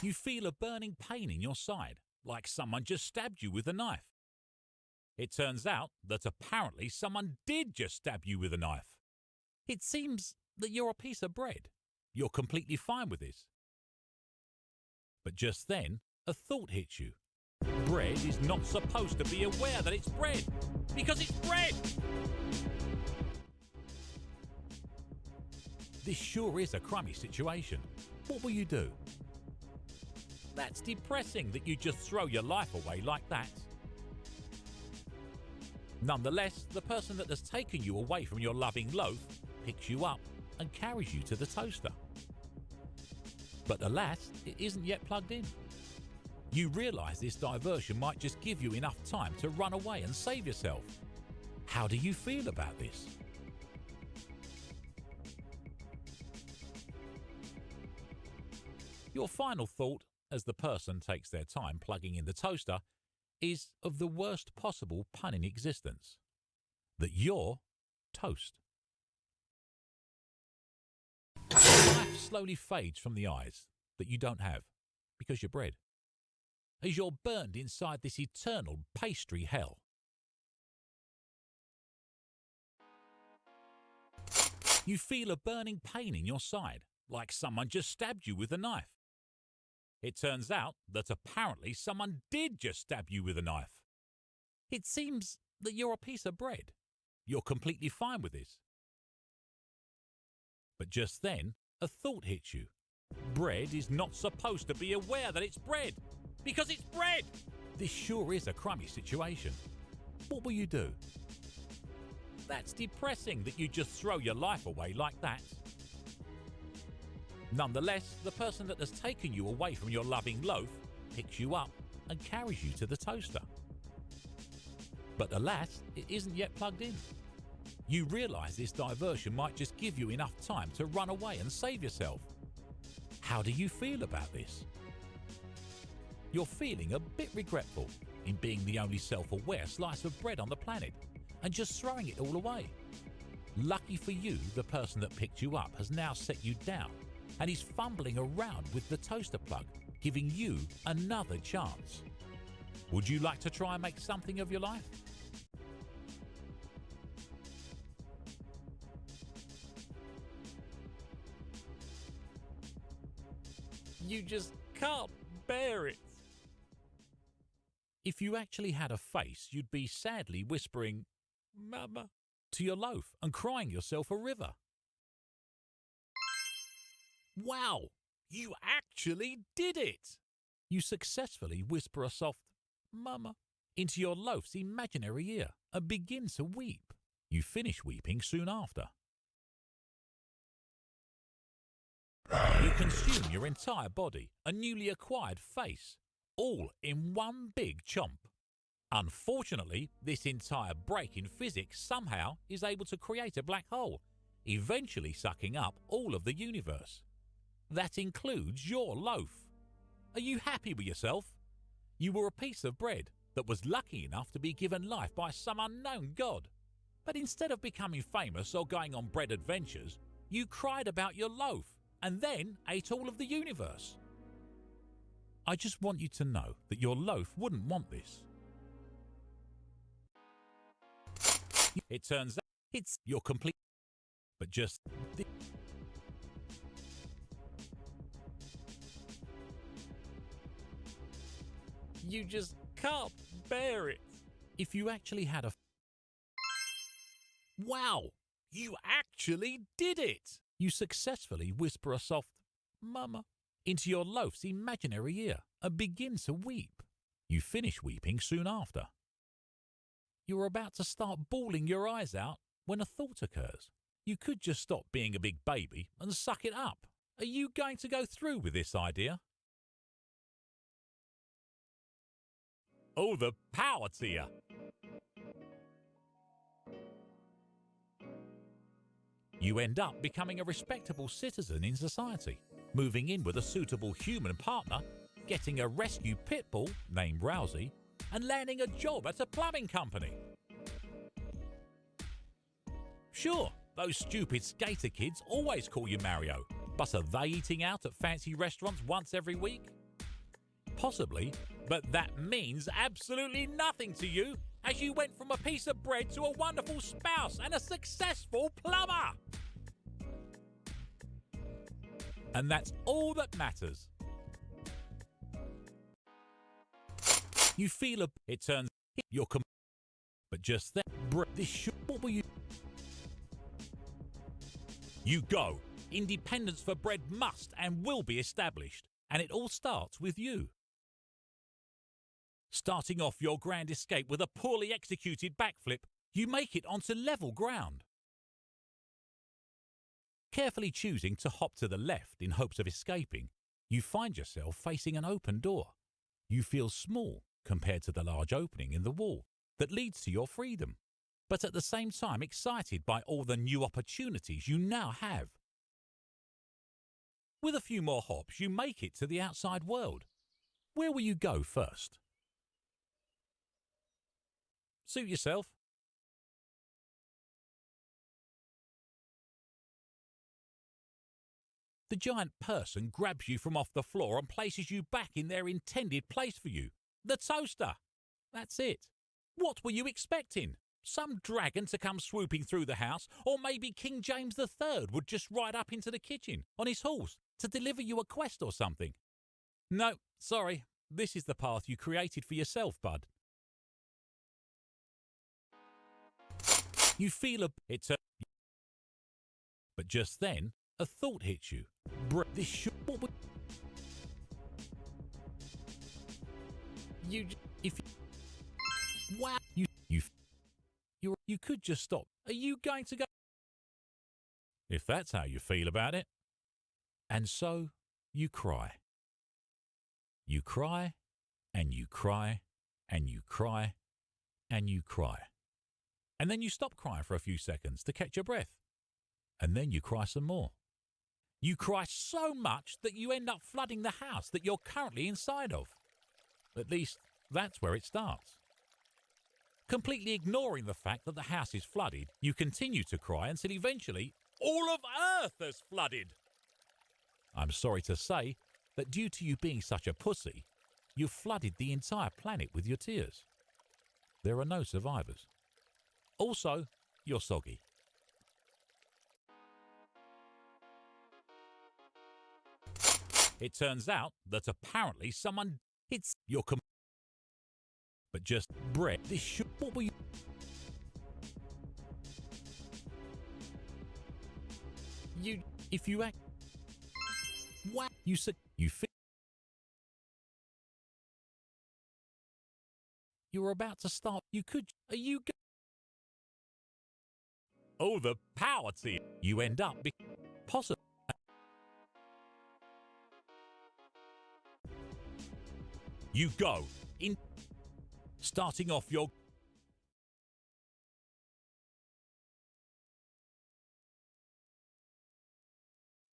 You feel a burning pain in your side, like someone just stabbed you with a knife. It turns out that apparently someone did just stab you with a knife. It seems that you're a piece of bread. You're completely fine with this. But just then, a thought hits you. Bread is not supposed to be aware that it's bread, because it's bread! This sure is a crummy situation. What will you do? That's depressing that you just throw your life away like that. Nonetheless, the person that has taken you away from your loving loaf picks you up and carries you to the toaster. But alas, it isn't yet plugged in. You realise this diversion might just give you enough time to run away and save yourself. How do you feel about this? Your final thought, as the person takes their time plugging in the toaster, is of the worst possible pun in existence. That you're toast. Life slowly fades from the eyes that you don't have, because you're bread, as you're burned inside this eternal pastry hell. You feel a burning pain in your side, like someone just stabbed you with a knife. It turns out that apparently someone did just stab you with a knife. It seems that you're a piece of bread. You're completely fine with this. But just then, a thought hits you. Bread is not supposed to be aware that it's bread, because it's bread! This sure is a crummy situation. What will you do? That's depressing that you just throw your life away like that. Nonetheless, the person that has taken you away from your loving loaf picks you up and carries you to the toaster. But alas, it isn't yet plugged in. You realise this diversion might just give you enough time to run away and save yourself. How do you feel about this? You're feeling a bit regretful in being the only self-aware slice of bread on the planet and just throwing it all away. Lucky for you, the person that picked you up has now set you down and is fumbling around with the toaster plug, giving you another chance. Would you like to try and make something of your life? You just can't bear it. If you actually had a face, you'd be sadly whispering, "Mama," to your loaf and crying yourself a river. Wow, you actually did it! You successfully whisper a soft, "Mama," into your loaf's imaginary ear and begin to weep. You finish weeping soon after. You consume your entire body, a newly acquired face, all in one big chomp. Unfortunately, this entire break in physics somehow is able to create a black hole, eventually sucking up all of the universe. That includes your loaf. Are you happy with yourself? You were a piece of bread that was lucky enough to be given life by some unknown god. But instead of becoming famous or going on bread adventures, you cried about your loaf and then ate all of the universe. I just want you to know that your loaf wouldn't want this. It turns out it's your complete, but just you just can't bear it. If you actually had a wow, you actually did it! You successfully whisper a soft, "Mama," into your loaf's imaginary ear and begin to weep. You finish weeping soon after. You're about to start bawling your eyes out when a thought occurs. You could just stop being a big baby and suck it up. Are you going to go through with this idea? Oh, the power to you! You end up becoming a respectable citizen in society, moving in with a suitable human partner, getting a rescue pit bull named Rousey, and landing a job at a plumbing company. Sure, those stupid skater kids always call you Mario, but are they eating out at fancy restaurants once every week? Possibly, but that means absolutely nothing to you, as you went from a piece of bread to a wonderful spouse and a successful plumber. And that's all that matters. You feel it turns you're but just then, what will you? You go. Independence for bread must and will be established, and it all starts with you. Starting off your grand escape with a poorly executed backflip, you make it onto level ground. Carefully choosing to hop to the left in hopes of escaping, you find yourself facing an open door. You feel small compared to the large opening in the wall that leads to your freedom, but at the same time excited by all the new opportunities you now have. With a few more hops, you make it to the outside world. Where will you go first? Suit yourself. The giant person grabs you from off the floor and places you back in their intended place for you, the toaster. That's it. What were you expecting? Some dragon to come swooping through the house, or maybe King James III would just ride up into the kitchen on his horse to deliver you a quest or something? No, sorry, this is the path you created for yourself, bud. You feel but just then, a thought hits you. This should. Wow. You could just stop. Are you going to go? If that's how you feel about it. And so you cry. You cry, and you cry, and you cry, and you cry. And then you stop crying for a few seconds to catch your breath. And then you cry some more. You cry so much that you end up flooding the house that you're currently inside of. At least, that's where it starts. Completely ignoring the fact that the house is flooded, you continue to cry until eventually all of Earth has flooded. I'm sorry to say that due to you being such a pussy, you've flooded the entire planet with your tears. There are no survivors. Also, you're soggy. It turns out that apparently someone hits your but just bread. This should. What were you? If you act. What you said? You feel. You were about to start. You could. Are you? Oh, the power to you. You end up possible. You go in. Starting off your.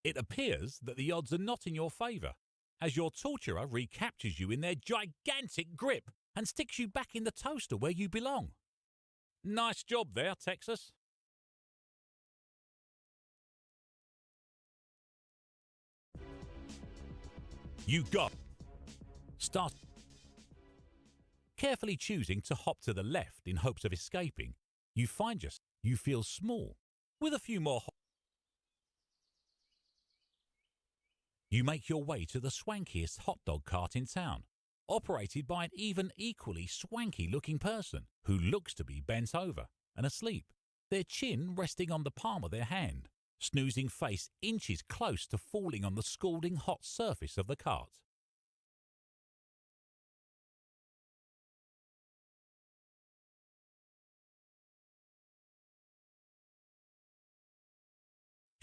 It appears that the odds are not in your favour, as your torturer recaptures you in their gigantic grip and sticks you back in the toaster where you belong. Nice job there, Texas. You got. Start. Carefully choosing to hop to the left in hopes of escaping, you find you feel small. With a few more you make your way to the swankiest hot dog cart in town, operated by an even equally swanky-looking person who looks to be bent over and asleep, their chin resting on the palm of their hand, snoozing face inches close to falling on the scalding hot surface of the cart.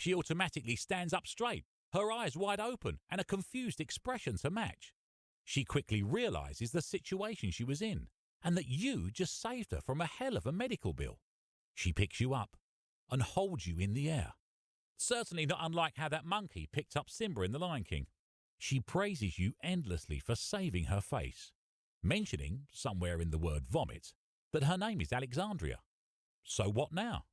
She automatically stands up straight, her eyes wide open and a confused expression to match. She quickly realizes the situation she was in and that you just saved her from a hell of a medical bill. She picks you up and holds you in the air. Certainly not unlike how that monkey picked up Simba in The Lion King. She praises you endlessly for saving her face, mentioning, somewhere in the word vomit, that her name is Alexandria. So what now?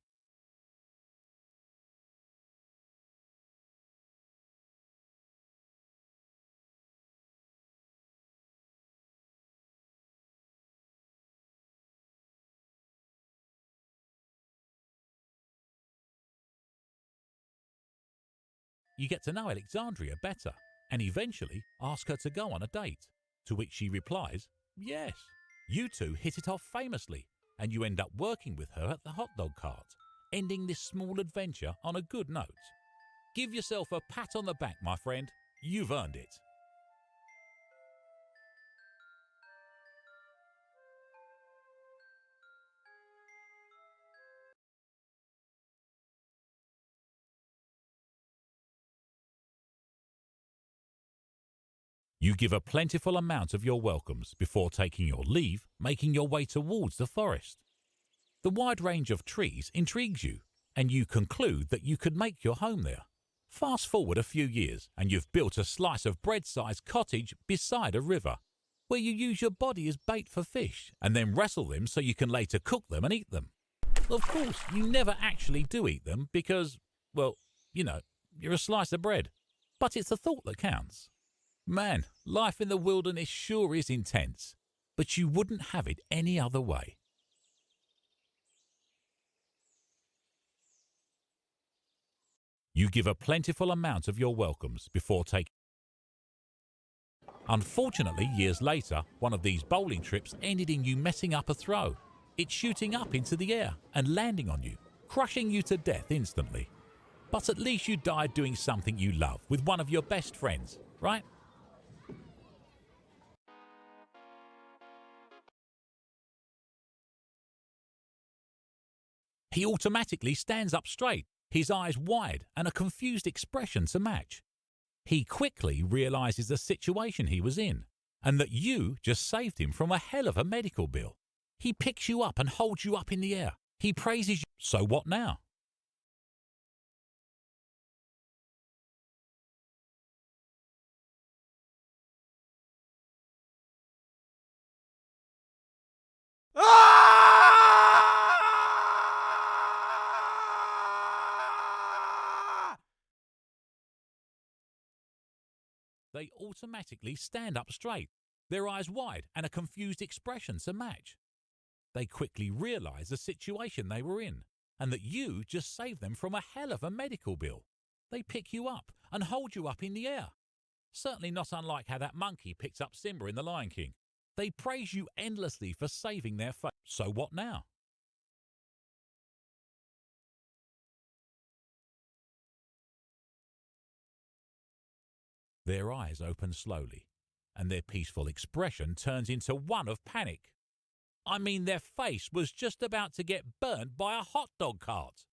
you get to know Alexandria better and eventually ask her to go on a date, to which she replies, yes. You two hit it off famously and you end up working with her at the hot dog cart, ending this small adventure on a good note. Give yourself a pat on the back, my friend. You've earned it. You give a plentiful amount of your welcomes before taking your leave, making your way towards the forest. The wide range of trees intrigues you, and you conclude that you could make your home there. Fast forward a few years, and you've built a slice of bread-sized cottage beside a river, where you use your body as bait for fish, and then wrestle them so you can later cook them and eat them. Of course, you never actually do eat them because, well, you're a slice of bread. But it's the thought that counts. Man, life in the wilderness sure is intense, but you wouldn't have it any other way. You give a plentiful amount of your welcomes before taking. Unfortunately, years later, one of these bowling trips ended in you messing up a throw. It's shooting up into the air and landing on you, crushing you to death instantly. But at least you died doing something you love with one of your best friends, right? He automatically stands up straight, his eyes wide and a confused expression to match. He quickly realizes the situation he was in and that you just saved him from a hell of a medical bill. He picks you up and holds you up in the air. He praises you. So what now? They automatically stand up straight, their eyes wide and a confused expression to match. They quickly realize the situation they were in and that you just saved them from a hell of a medical bill. They pick you up and hold you up in the air. Certainly not unlike how that monkey picked up Simba in The Lion King. They praise you endlessly for saving their face. So what now? Their eyes open slowly, and their peaceful expression turns into one of panic. I mean, their face was just about to get burnt by a hot dog cart.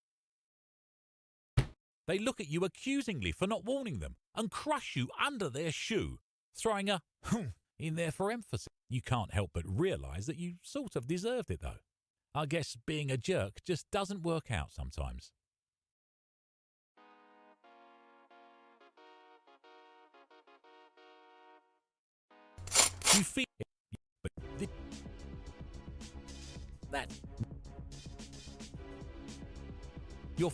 They look at you accusingly for not warning them and crush you under their shoe, throwing a in there for emphasis. You can't help but realize that you sort of deserved it, though. I guess being a jerk just doesn't work out sometimes. You feel it, but that you're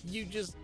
you just